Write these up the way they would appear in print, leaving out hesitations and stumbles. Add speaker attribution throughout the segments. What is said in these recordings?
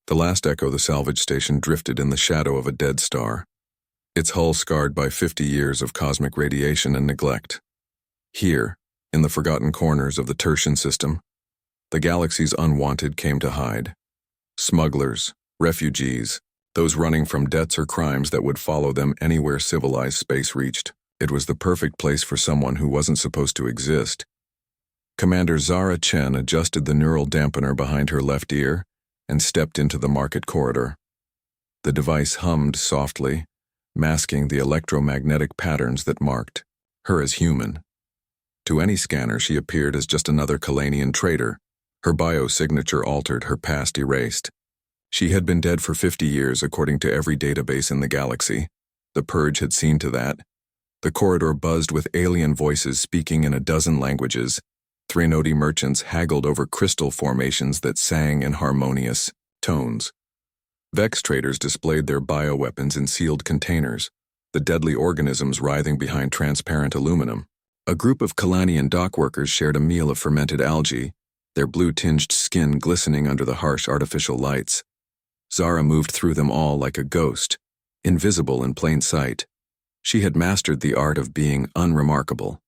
Speaker 1: The last echo, the salvage station, drifted in the shadow of a dead star, its hull scarred by 50 years of cosmic radiation and neglect. Here, in the forgotten corners of the Tertian system, the galaxy's unwanted came to hide. Smugglers, refugees, those running from debts or crimes that would follow them anywhere civilized space reached. It was the perfect place for someone who wasn't supposed to exist. Commander Zara Chen adjusted the neural dampener behind her left ear and stepped into the market corridor. The device hummed softly, masking the electromagnetic patterns that marked her as human. To any scanner, she appeared as just another Kalanian trader, her biosignature altered, her past erased. She had been dead for 50 years according to every database in the galaxy. The Purge had seen to that. The corridor buzzed with alien voices speaking in a dozen languages. Threnody merchants haggled over crystal formations that sang in harmonious tones. Vex traders displayed their bioweapons in sealed containers, the deadly organisms writhing behind transparent aluminum. A group of Kalanian dock workers shared a meal of fermented algae, their blue-tinged skin glistening under the harsh artificial lights. Zara moved through them all like a ghost, invisible in plain sight. She had mastered the art of being unremarkable.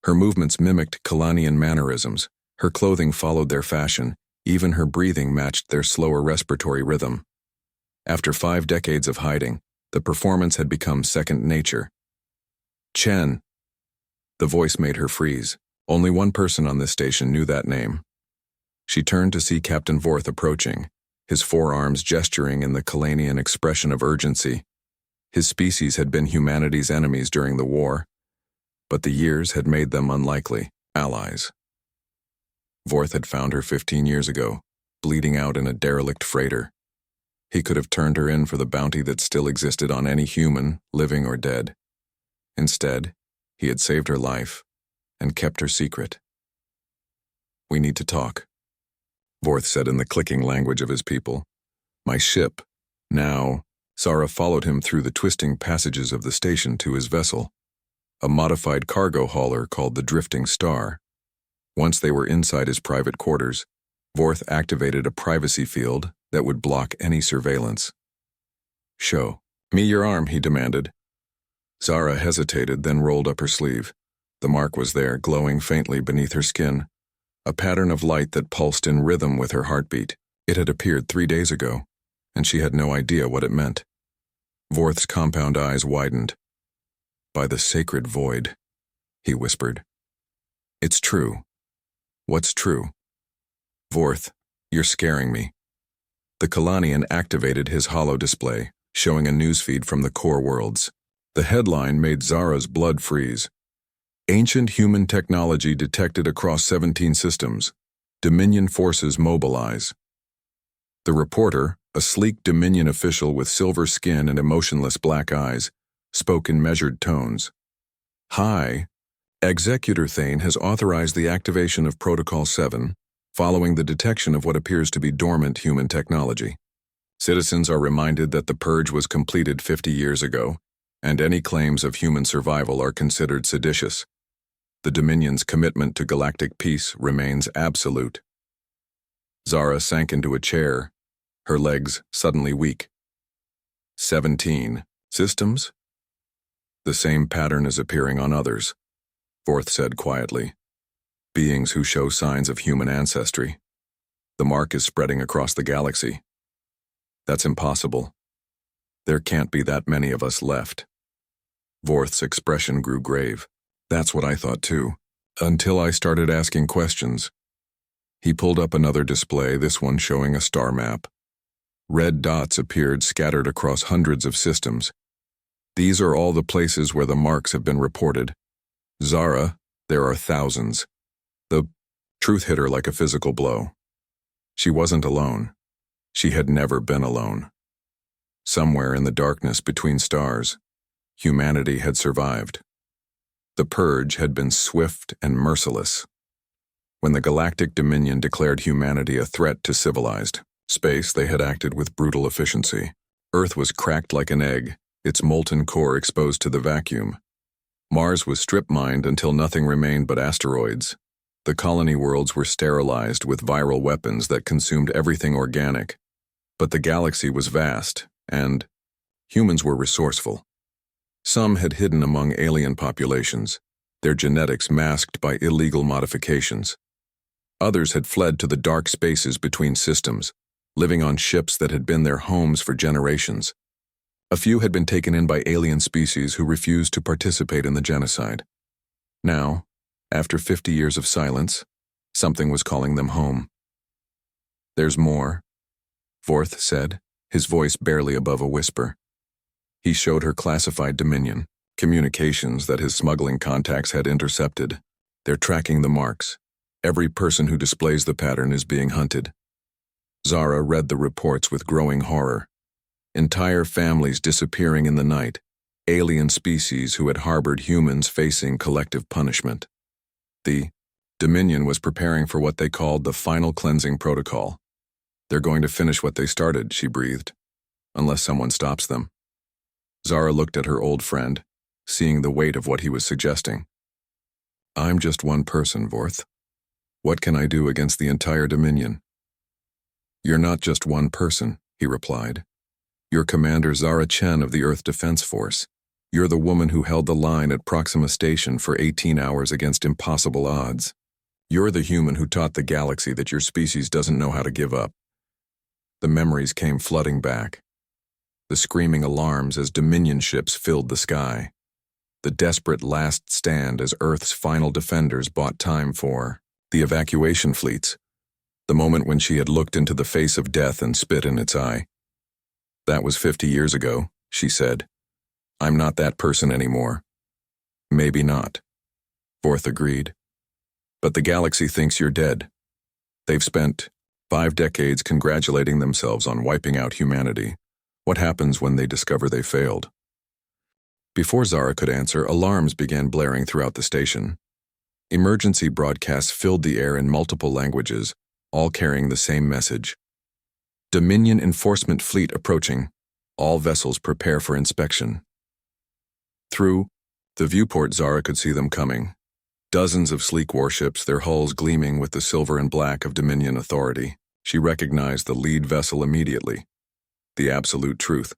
Speaker 1: Her movements mimicked Kalanian mannerisms, her clothing followed their fashion, even her breathing matched their slower respiratory rhythm. After 5 decades of hiding, the performance had become second nature. Chen. The voice made her freeze. Only one person on this station knew that name. She turned to see Captain Vorth approaching, his forearms gesturing in the Kalanian expression of urgency. His species had been humanity's enemies during the war, but the years had made them unlikely allies. Vorth had found her 15 years ago, bleeding out in a derelict freighter. He could have turned her in for the bounty that still existed on any human, living or dead. Instead, he had saved her life and kept her secret. "We need to talk," Vorth said in the clicking language of his people. "My ship." Now, Zara followed him through the twisting passages of the station to his vessel, a modified cargo hauler called the Drifting Star. Once they were inside his private quarters, Vorth activated a privacy field that would block any surveillance. "Show me your arm," he demanded. Zara hesitated, then rolled up her sleeve. The mark was there, glowing faintly beneath her skin, a pattern of light that pulsed in rhythm with her heartbeat. It had appeared 3 days ago, and she had no idea what it meant. Vorth's compound eyes widened. "By the sacred void," he whispered. "It's true." "What's true?" "Vorth, you're scaring me." The Kalanian activated his holo display, showing a newsfeed from the core worlds. The headline made Zara's blood freeze. "Ancient human technology detected across 17 systems. Dominion forces mobilize." The reporter, a sleek Dominion official with silver skin and emotionless black eyes, spoke in measured tones. "Hi. Executor Thane has authorized the activation of Protocol 7, following the detection of what appears to be dormant human technology. Citizens are reminded that the Purge was completed 50 years ago, and any claims of human survival are considered seditious. The Dominion's commitment to galactic peace remains absolute." Zara sank into a chair, her legs suddenly weak. 17 systems? "The same pattern is appearing on others," Vorth said quietly. "Beings who show signs of human ancestry. The mark is spreading across the galaxy." "That's impossible. There can't be that many of us left." Vorth's expression grew grave. "That's what I thought too, until I started asking questions." He pulled up another display, this one showing a star map. Red dots appeared scattered across hundreds of systems. "These are all the places where the marks have been reported. Zara, there are thousands." The truth hit her like a physical blow. She wasn't alone. She had never been alone. Somewhere in the darkness between stars, humanity had survived. The Purge had been swift and merciless. When the Galactic Dominion declared humanity a threat to civilized space, they had acted with brutal efficiency. Earth was cracked like an egg, its molten core exposed to the vacuum. Mars was strip-mined until nothing remained but asteroids. The colony worlds were sterilized with viral weapons that consumed everything organic. But the galaxy was vast, and humans were resourceful. Some had hidden among alien populations, their genetics masked by illegal modifications. Others had fled to the dark spaces between systems, living on ships that had been their homes for generations. A few had been taken in by alien species who refused to participate in the genocide. Now, after 50 years of silence, something was calling them home. "There's more," Vorth said, his voice barely above a whisper. He showed her classified dominion, communications that his smuggling contacts had intercepted. They're tracking the marks. Every person who displays the pattern is being hunted. Zara read the reports with growing horror. Entire families disappearing in the night, alien species who had harbored humans facing collective punishment. The Dominion was preparing for what they called the final cleansing protocol. "They're going to finish what they started," she breathed, "unless someone stops them." Zara looked at her old friend, seeing the weight of what he was suggesting. "I'm just one person, Vorth. What can I do against the entire Dominion?" "You're not just one person," he replied. "You're Commander Zara Chen of the Earth Defense Force. You're the woman who held the line at Proxima Station for 18 hours against impossible odds. You're the human who taught the galaxy that your species doesn't know how to give up." The memories came flooding back. The screaming alarms as Dominion ships filled the sky. The desperate last stand as Earth's final defenders bought time for the evacuation fleets. The moment when she had looked into the face of death and spit in its eye. "That was 50 years ago," she said. "I'm not that person anymore." "Maybe not," Vorth agreed. "But the galaxy thinks you're dead. They've spent 5 decades congratulating themselves on wiping out humanity. What happens when they discover they failed?" Before Zara could answer, alarms began blaring throughout the station. Emergency broadcasts filled the air in multiple languages, all carrying the same message. "Dominion enforcement fleet approaching. All vessels prepare for inspection." Through the viewport, Zara could see them coming. Dozens of sleek warships, their hulls gleaming with the silver and black of Dominion authority. She recognized the lead vessel immediately. The Absolute Truth,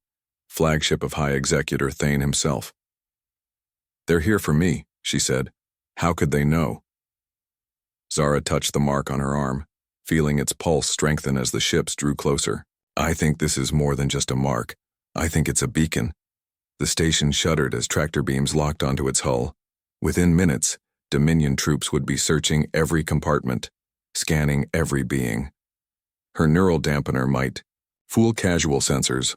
Speaker 1: flagship of High Executor Thane himself. "They're here for me," she said. "How could they know?" Zara touched the mark on her arm, feeling its pulse strengthen as the ships drew closer. "I think this is more than just a mark. I think it's a beacon." The station shuddered as tractor beams locked onto its hull. Within minutes, Dominion troops would be searching every compartment, scanning every being. Her neural dampener might fool casual sensors,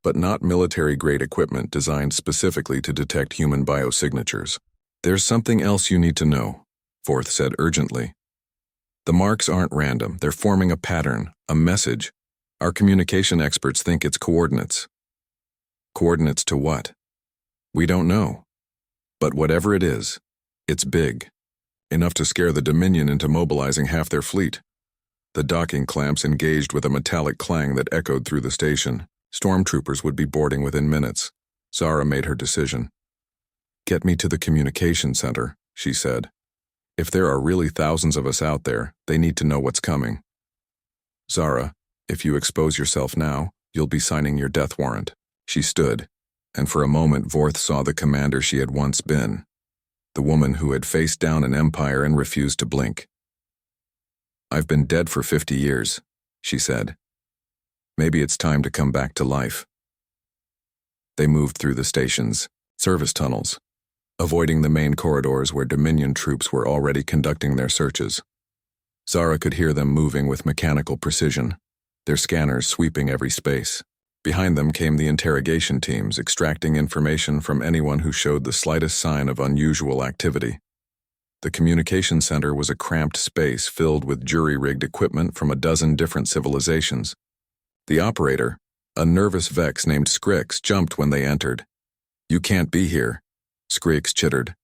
Speaker 1: but not military-grade equipment designed specifically to detect human biosignatures. "There's something else you need to know," Vorth said urgently. "The marks aren't random. They're forming a pattern, a message. Our communication experts think it's coordinates." "Coordinates to what?" "We don't know. But whatever it is, it's big. Enough to scare the Dominion into mobilizing half their fleet." The docking clamps engaged with a metallic clang that echoed through the station. Stormtroopers would be boarding within minutes. Zara made her decision. "Get me to the communication center," she said. "If there are really thousands of us out there, they need to know what's coming." "Zara, if you expose yourself now, you'll be signing your death warrant." She stood, and for a moment Vorth saw the commander she had once been, the woman who had faced down an empire and refused to blink. "I've been dead for 50 years, she said. "Maybe it's time to come back to life." They moved through the station's service tunnels, avoiding the main corridors where Dominion troops were already conducting their searches. Zara could hear them moving with mechanical precision, their scanners sweeping every space. Behind them came the interrogation teams, extracting information from anyone who showed the slightest sign of unusual activity. The communication center was a cramped space filled with jury-rigged equipment from a dozen different civilizations. The operator, a nervous Vex named Scrix, jumped when they entered. "You can't be here," Scrix chittered.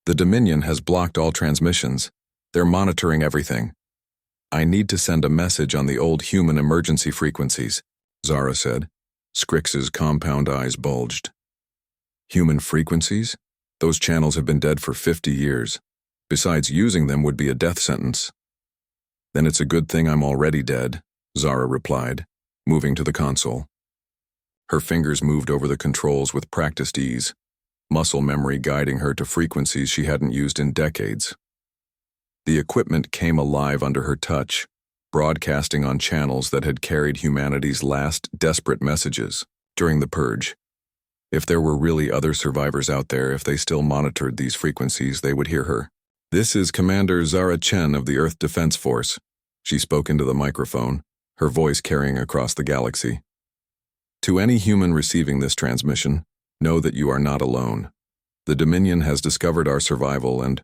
Speaker 1: "The Dominion has blocked all transmissions. They're monitoring everything." "I need to send a message on the old human emergency frequencies," Zara said. Scrix's compound eyes bulged. "Human frequencies? Those channels have been dead for 50 years. Besides, using them would be a death sentence." "Then it's a good thing I'm already dead," Zara replied. moving to the console. Her fingers moved over the controls with practiced ease, muscle memory guiding her to frequencies she hadn't used in decades. The equipment came alive under her touch, broadcasting on channels that had carried humanity's last desperate messages during the purge. If there were really other survivors out there, if they still monitored these frequencies, they would hear her. "This is Commander Zara Chen of the Earth Defense Force," she spoke into the microphone, her voice carrying across the galaxy. "To any human receiving this transmission, know that you are not alone. The Dominion has discovered our survival and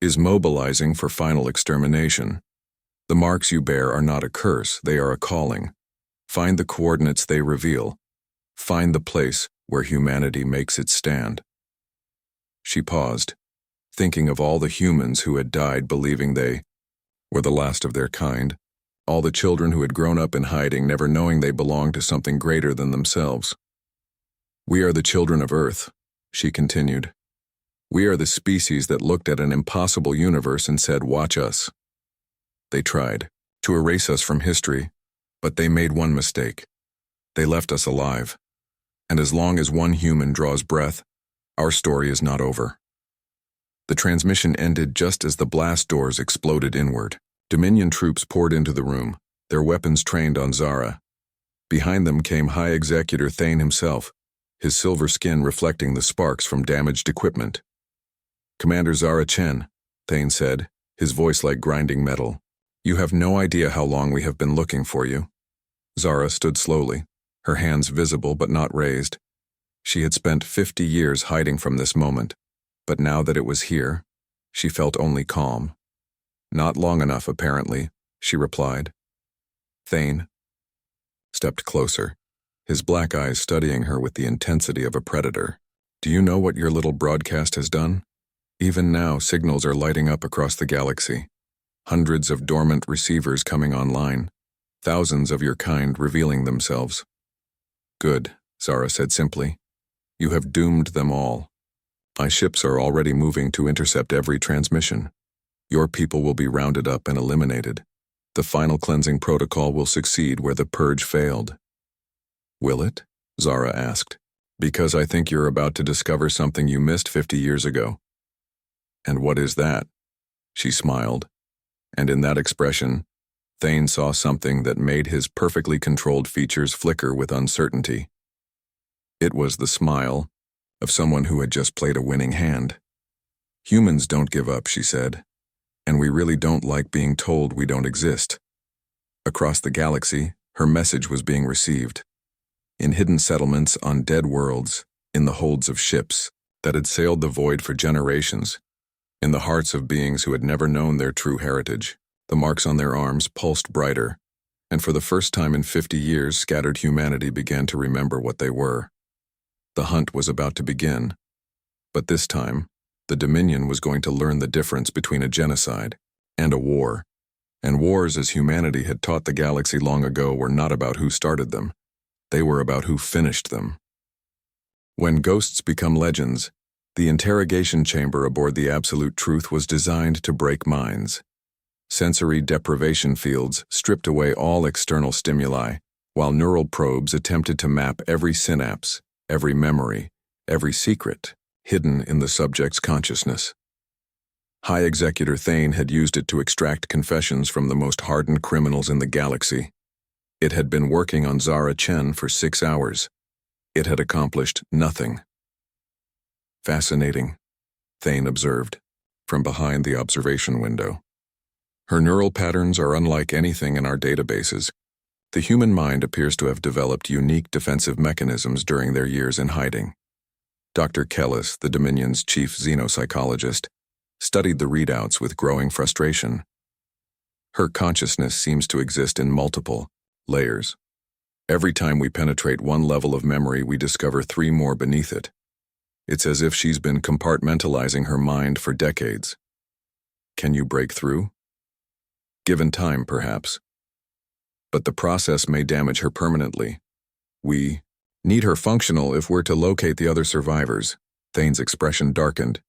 Speaker 1: is mobilizing for final extermination. The marks you bear are not a curse, they are a calling. Find the coordinates they reveal. Find the place where humanity makes its stand." She paused, thinking of all the humans who had died believing they were the last of their kind, all the children who had grown up in hiding, never knowing they belonged to something greater than themselves. "We are the children of Earth," she continued. "We are the species that looked at an impossible universe and said, 'Watch us.' They tried to erase us from history, but they made one mistake. They left us alive. And as long as one human draws breath, our story is not over." The transmission ended just as the blast doors exploded inward. Dominion troops poured into the room, their weapons trained on Zara. Behind them came High Executor Thane himself, his silver skin reflecting the sparks from damaged equipment. "Commander Zara Chen," Thane said, his voice like grinding metal. "You have no idea how long we have been looking for you." Zara stood slowly, her hands visible but not raised. She had spent 50 years hiding from this moment, but now that it was here, she felt only calm. "Not long enough, apparently," she replied. Thane stepped closer, his black eyes studying her with the intensity of a predator. "Do you know what your little broadcast has done? Even now, signals are lighting up across the galaxy. Hundreds of dormant receivers coming online, thousands of your kind revealing themselves." "Good," Zara said simply. "You have doomed them all. My ships are already moving to intercept every transmission. Your people will be rounded up and eliminated. The final cleansing protocol will succeed where the purge failed." "Will it?" Zara asked. "Because I think you're about to discover something you missed 50 years ago." "And what is that?" She smiled, and in that expression, Thane saw something that made his perfectly controlled features flicker with uncertainty. It was the smile of someone who had just played a winning hand. "Humans don't give up," she said, "and we really don't like being told we don't exist." Across the galaxy, her message was being received. In hidden settlements on dead worlds, in the holds of ships that had sailed the void for generations, in the hearts of beings who had never known their true heritage, the marks on their arms pulsed brighter, and for the first time in 50 years, scattered humanity began to remember what they were. The hunt was about to begin, but this time, the Dominion was going to learn the difference between a genocide and a war. And wars, as humanity had taught the galaxy long ago, were not about who started them. They were about who finished them. When ghosts become legends, the interrogation chamber aboard the Absolute Truth was designed to break minds. Sensory deprivation fields stripped away all external stimuli, while neural probes attempted to map every synapse, every memory, every secret hidden in the subject's consciousness. High Executor Thane had used it to extract confessions from the most hardened criminals in the galaxy. It had been working on Zara Chen for 6 hours. It had accomplished nothing. "Fascinating," Thane observed, from behind the observation window. "Her neural patterns are unlike anything in our databases. The human mind appears to have developed unique defensive mechanisms during their years in hiding." Dr. Kellis, the Dominion's chief xenopsychologist, studied the readouts with growing frustration. "Her consciousness seems to exist in multiple layers. Every time we penetrate one level of memory, we discover 3 more beneath it. It's as if she's been compartmentalizing her mind for decades. Can you break through? Given time, perhaps. But the process may damage her permanently. We need her functional if we're to locate the other survivors." Thane's expression darkened.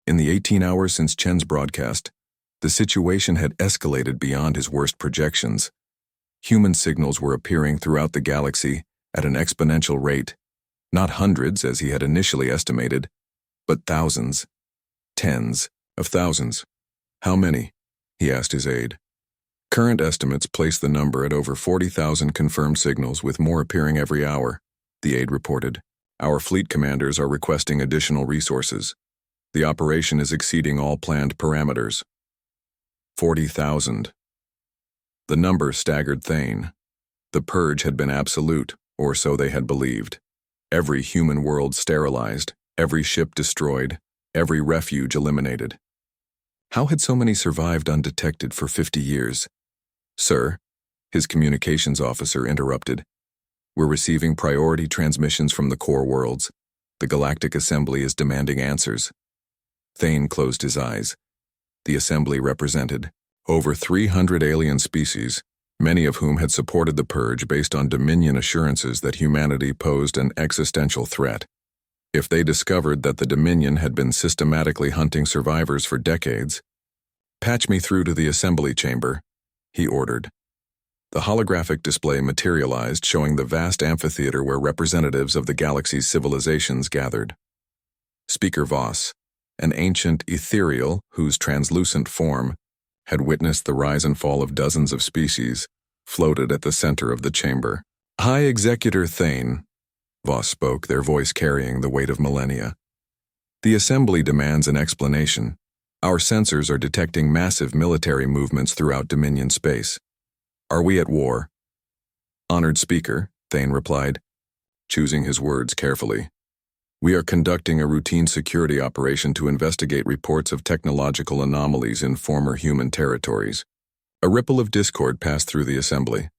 Speaker 1: In the 18 hours since Chen's broadcast, the situation had escalated beyond his worst projections. Human signals were appearing throughout the galaxy at an exponential rate, not hundreds as he had initially estimated, but thousands, tens of thousands. How many? He asked his aide. Current estimates place the number at over 40,000 confirmed signals, with more appearing every hour, the aide reported. Our fleet commanders are requesting additional resources. The operation is exceeding all planned parameters. 40,000. The number staggered Thane. The purge had been absolute, or so they had believed. Every human world sterilized, every ship destroyed, every refuge eliminated. How had so many survived undetected for 50 years? Sir, his communications officer interrupted. We're receiving priority transmissions from the core worlds. The Galactic Assembly is demanding answers. Thane closed his eyes. The Assembly represented over 300 alien species, many of whom had supported the purge based on Dominion assurances that humanity posed an existential threat. If they discovered that the Dominion had been systematically hunting survivors for decades, "Patch me through to the assembly chamber," he ordered. The holographic display materialized, showing the vast amphitheater where representatives of the galaxy's civilizations gathered. Speaker Voss, an ancient ethereal whose translucent form had witnessed the rise and fall of dozens of species, floated at the center of the chamber. High Executor Thane, Voss spoke, their voice carrying the weight of millennia. The Assembly demands an explanation. Our sensors are detecting massive military movements throughout Dominion space. Are we at war? Honored Speaker, Thane replied, choosing his words carefully. We are conducting a routine security operation to investigate reports of technological anomalies in former human territories. A ripple of discord passed through the Assembly.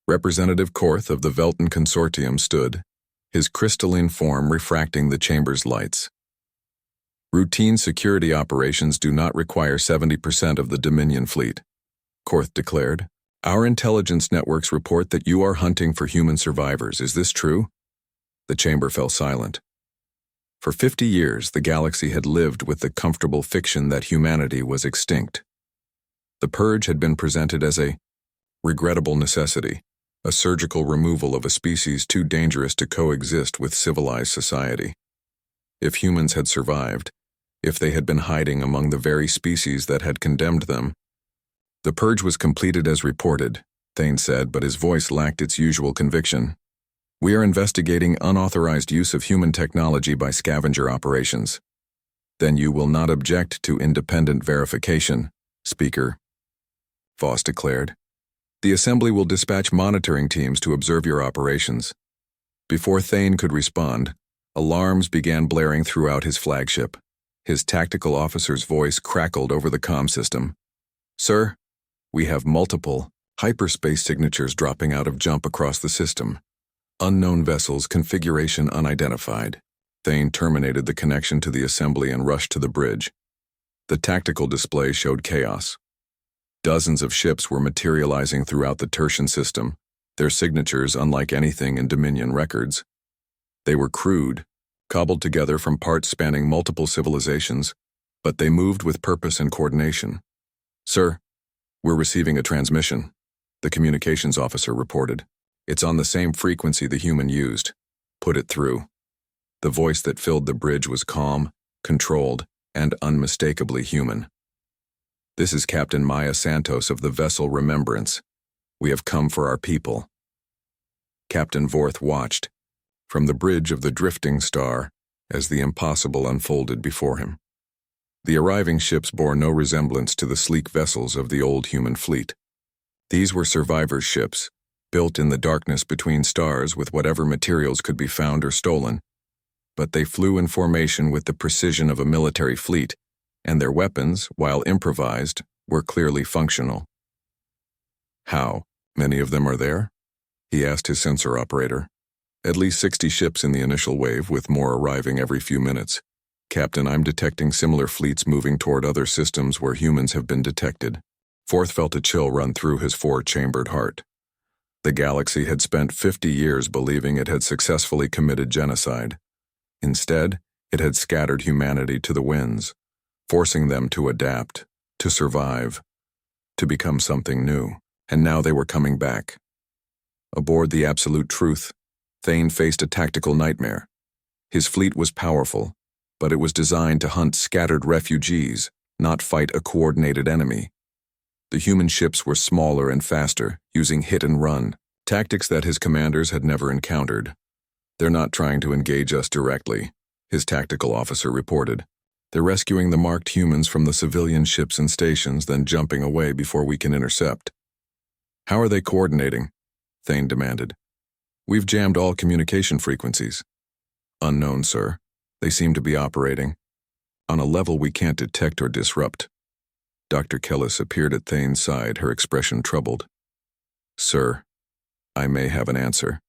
Speaker 1: Representative Korth of the Velton Consortium stood, his crystalline form refracting the chamber's lights. Routine security operations do not require 70% of the Dominion fleet, Korth declared. Our intelligence networks report that you are hunting for human survivors. Is this true? The chamber fell silent. For 50 years, the galaxy had lived with the comfortable fiction that humanity was extinct. The purge had been presented as a regrettable necessity, a surgical removal of a species too dangerous to coexist with civilized society. If humans had survived, if they had been hiding among the very species that had condemned them. The purge was completed as reported, Thane said, but his voice lacked its usual conviction. We are investigating unauthorized use of human technology by scavenger operations. Then you will not object to independent verification, Speaker, Voss declared. The Assembly will dispatch monitoring teams to observe your operations. Before Thane could respond, alarms began blaring throughout his flagship. His tactical officer's voice crackled over the comm system. Sir, we have multiple hyperspace signatures dropping out of jump across the system. Unknown vessels, configuration unidentified. Thane terminated the connection to the Assembly and rushed to the bridge. The tactical display showed chaos. Dozens of ships were materializing throughout the Tertian system, their signatures unlike anything in Dominion records. They were crude, cobbled together from parts spanning multiple civilizations, but they moved with purpose and coordination. Sir, we're receiving a transmission, the communications officer reported. It's on the same frequency the human used. Put it through. The voice that filled the bridge was calm, controlled, and unmistakably human. This is Captain Maya Santos of the vessel Remembrance. We have come for our people. Captain Vorth watched, from the bridge of the drifting star, as the impossible unfolded before him. The arriving ships bore no resemblance to the sleek vessels of the old human fleet. These were survivors' ships, built in the darkness between stars with whatever materials could be found or stolen, but they flew in formation with the precision of a military fleet, and their weapons, while improvised, were clearly functional. How many of them are there? He asked his sensor operator. At least 60 ships in the initial wave, with more arriving every few minutes. Captain, I'm detecting similar fleets moving toward other systems where humans have been detected. Forth felt a chill run through his four-chambered heart. The galaxy had spent 50 years believing it had successfully committed genocide. Instead, it had scattered humanity to the winds, forcing them to adapt, to survive, to become something new. And now they were coming back. Aboard the Absolute Truth, Thane faced a tactical nightmare. His fleet was powerful, but it was designed to hunt scattered refugees, not fight a coordinated enemy. The human ships were smaller and faster, using hit and run, tactics that his commanders had never encountered. "They're not trying to engage us directly," his tactical officer reported. "They're rescuing the marked humans from the civilian ships and stations, then jumping away before we can intercept." "How are they coordinating?" Thane demanded. "We've jammed all communication frequencies." "Unknown, sir. They seem to be operating on a level we can't detect or disrupt." Dr. Kellis appeared at Thane's side, her expression troubled. "Sir, I may have an answer.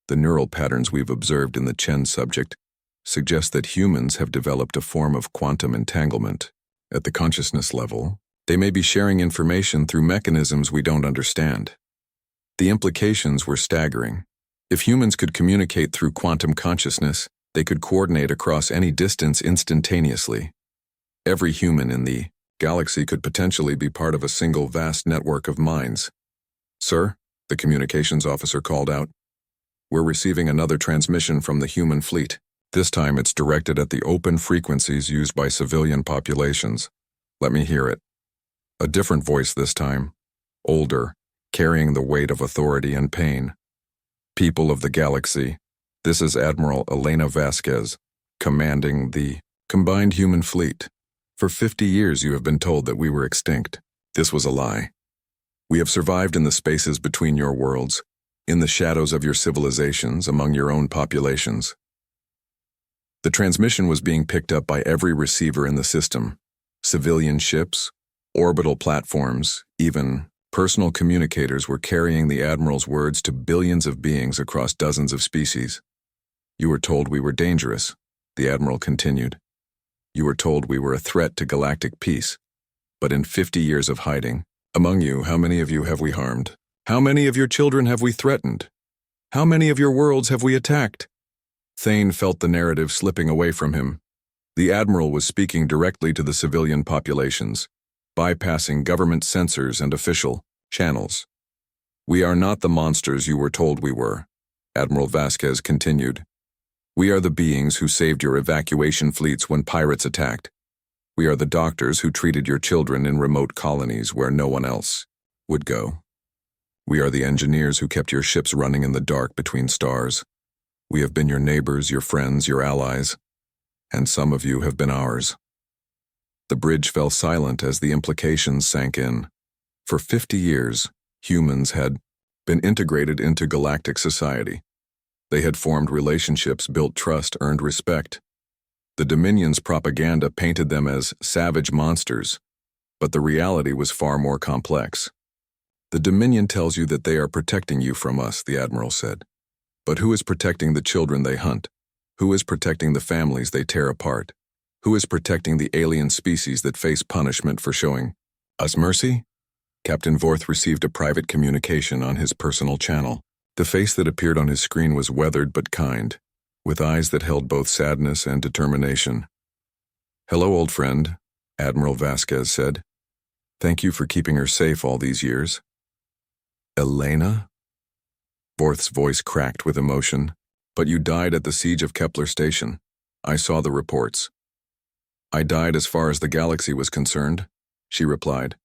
Speaker 1: The neural patterns we've observed in the Chen subject suggest that humans have developed a form of quantum entanglement. At the consciousness level, they may be sharing information through mechanisms we don't understand." The implications were staggering. If humans could communicate through quantum consciousness, they could coordinate across any distance instantaneously. Every human in the galaxy could potentially be part of a single vast network of minds. "Sir," the communications officer called out, "we're receiving another transmission from the human fleet. This time it's directed at the open frequencies used by civilian populations. Let me hear it." A different voice this time, older, carrying the weight of authority and pain. "People of the galaxy, this is Admiral Elena Vasquez, commanding the combined human fleet. For 50 years you have been told that we were extinct. This was a lie. We have survived in the spaces between your worlds, in the shadows of your civilizations, among your own populations." The transmission was being picked up by every receiver in the system. Civilian ships, orbital platforms, even personal communicators were carrying the Admiral's words to billions of beings across dozens of species. "You were told we were dangerous," the Admiral continued. "You were told we were a threat to galactic peace. But in 50 years of hiding, among you, how many of you have we harmed? How many of your children have we threatened? How many of your worlds have we attacked?" Thane felt the narrative slipping away from him. The Admiral was speaking directly to the civilian populations, bypassing government censors and official channels. "We are not the monsters you were told we were," Admiral Vasquez continued. "We are the beings who saved your evacuation fleets when pirates attacked. We are the doctors who treated your children in remote colonies where no one else would go. We are the engineers who kept your ships running in the dark between stars. We have been your neighbors, your friends, your allies, and some of you have been ours." The bridge fell silent as the implications sank in. For 50 years, humans had been integrated into galactic society. They had formed relationships, built trust, earned respect. The Dominion's propaganda painted them as savage monsters, but the reality was far more complex. "The Dominion tells you that they are protecting you from us," the Admiral said. "But who is protecting the children they hunt? Who is protecting the families they tear apart? Who is protecting the alien species that face punishment for showing us mercy?" Captain Vorth received a private communication on his personal channel. The face that appeared on his screen was weathered but kind, with eyes that held both sadness and determination. "Hello, old friend," Admiral Vasquez said. "Thank you for keeping her safe all these years." "Elena?" Vorth's voice cracked with emotion. "But you died at the siege of Kepler Station. I saw the reports." "I died as far as the galaxy was concerned," she replied.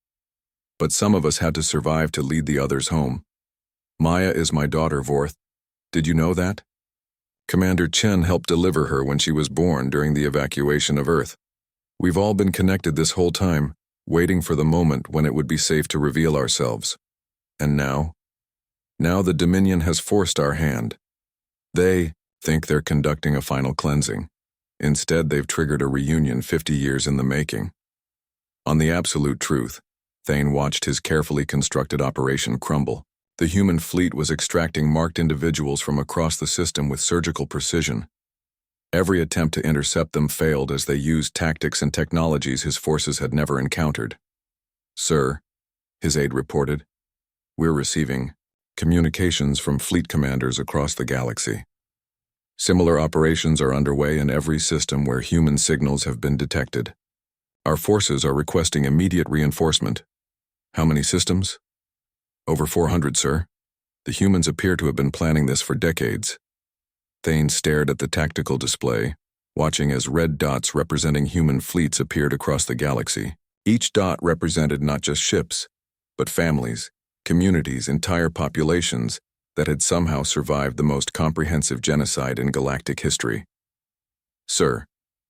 Speaker 1: "But some of us had to survive to lead the others home. Maya is my daughter, Vorth. Did you know that? Commander Chen helped deliver her when she was born during the evacuation of Earth. We've all been connected this whole time, waiting for the moment when it would be safe to reveal ourselves. And now? Now the Dominion has forced our hand. They think they're conducting a final cleansing. Instead, they've triggered a reunion 50 years in the making." On the Absolute Truth, Thane watched his carefully constructed operation crumble. The human fleet was extracting marked individuals from across the system with surgical precision. Every attempt to intercept them failed as they used tactics and technologies his forces had never encountered. "Sir," his aide reported, "we're receiving communications from fleet commanders across the galaxy. Similar operations are underway in every system where human signals have been detected. Our forces are requesting immediate reinforcement." "How many systems?" Over 400, sir. The humans appear to have been planning this for decades. Thane stared at the tactical display, watching as red dots representing human fleets appeared across the galaxy. Each dot represented not just ships, but families, communities, entire populations that had somehow survived the most comprehensive genocide in galactic history. Sir,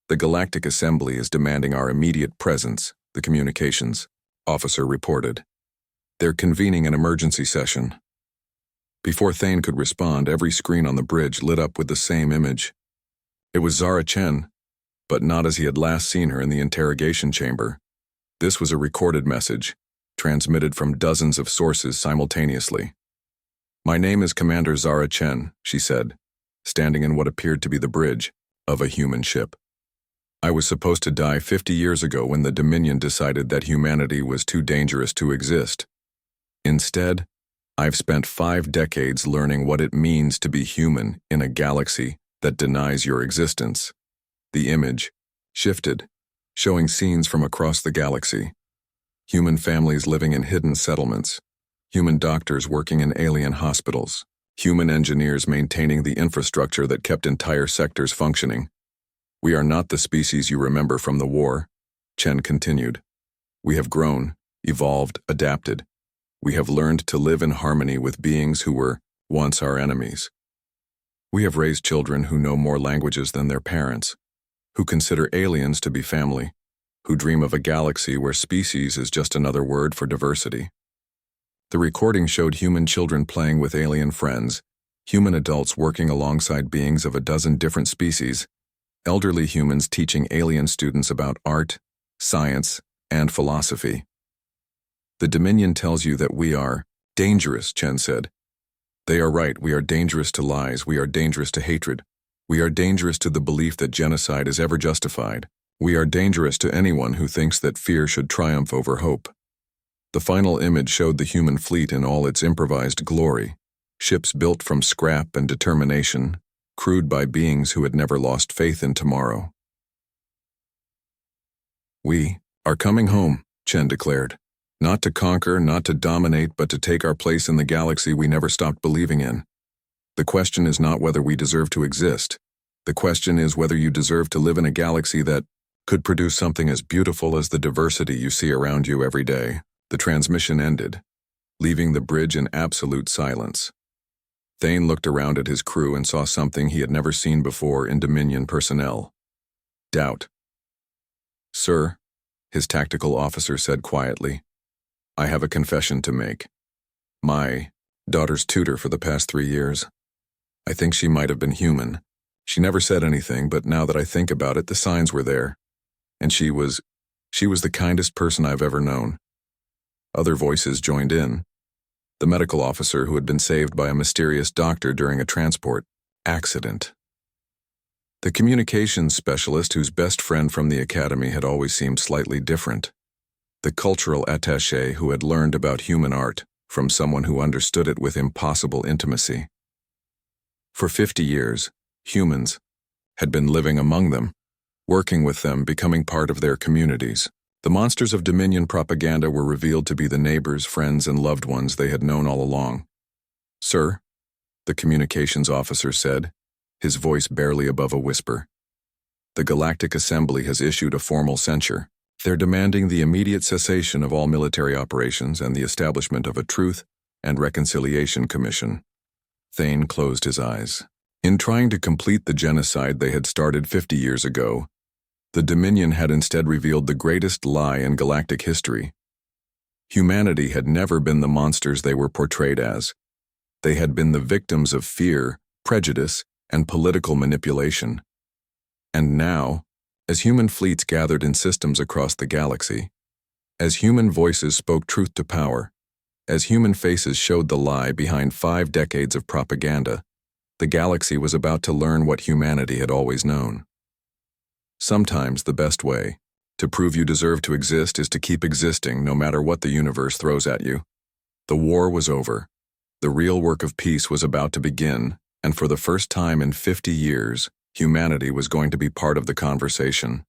Speaker 1: the Galactic Assembly is demanding our immediate presence, the communications officer reported. They're convening an emergency session. Before Thane could respond, every screen on the bridge lit up with the same image. It was Zara Chen, but not as he had last seen her in the interrogation chamber. This was a recorded message, transmitted from dozens of sources simultaneously. "My name is Commander Zara Chen," she said, standing in what appeared to be the bridge of a human ship. "I was supposed to die 50 years ago when the Dominion decided that humanity was too dangerous to exist. Instead, I've spent 5 decades learning what it means to be human in a galaxy that denies your existence." The image shifted, showing scenes from across the galaxy. Human families living in hidden settlements, human doctors working in alien hospitals, human engineers maintaining the infrastructure that kept entire sectors functioning. "We are not the species you remember from the war," Chen continued. "We have grown, evolved, adapted. We have learned to live in harmony with beings who were once our enemies. We have raised children who know more languages than their parents, who consider aliens to be family, who dream of a galaxy where species is just another word for diversity." The recording showed human children playing with alien friends, human adults working alongside beings of a dozen different species, elderly humans teaching alien students about art, science, and philosophy. "The Dominion tells you that we are dangerous," Chen said. "They are right. We are dangerous to lies. We are dangerous to hatred. We are dangerous to the belief that genocide is ever justified. We are dangerous to anyone who thinks that fear should triumph over hope." The final image showed the human fleet in all its improvised glory, ships built from scrap and determination, crewed by beings who had never lost faith in tomorrow. "We are coming home," Chen declared. "Not to conquer, not to dominate, but to take our place in the galaxy we never stopped believing in. The question is not whether we deserve to exist. The question is whether you deserve to live in a galaxy that could produce something as beautiful as the diversity you see around you every day." The transmission ended, leaving the bridge in absolute silence. Thane looked around at his crew and saw something he had never seen before in Dominion personnel. Doubt. "Sir," his tactical officer said quietly, "I have a confession to make. My daughter's tutor for the past 3 years. I think she might have been human. She never said anything, but now that I think about it, the signs were there. And she was the kindest person I've ever known." Other voices joined in. The medical officer who had been saved by a mysterious doctor during a transport accident. The communications specialist whose best friend from the academy had always seemed slightly different. The cultural attaché who had learned about human art from someone who understood it with impossible intimacy. For 50 years, humans had been living among them, working with them, becoming part of their communities. The monsters of Dominion propaganda were revealed to be the neighbors, friends, and loved ones they had known all along. "Sir," the communications officer said, his voice barely above a whisper, "the Galactic Assembly has issued a formal censure. They're demanding the immediate cessation of all military operations and the establishment of a Truth and Reconciliation Commission." Thane closed his eyes. In trying to complete the genocide they had started 50 years ago, the Dominion had instead revealed the greatest lie in galactic history. Humanity had never been the monsters they were portrayed as. They had been the victims of fear, prejudice, and political manipulation. And now, as human fleets gathered in systems across the galaxy, as human voices spoke truth to power, as human faces showed the lie behind 5 decades of propaganda, the galaxy was about to learn what humanity had always known. Sometimes the best way to prove you deserve to exist is to keep existing no matter what the universe throws at you. The war was over. The real work of peace was about to begin, and for the first time in 50 years, humanity was going to be part of the conversation.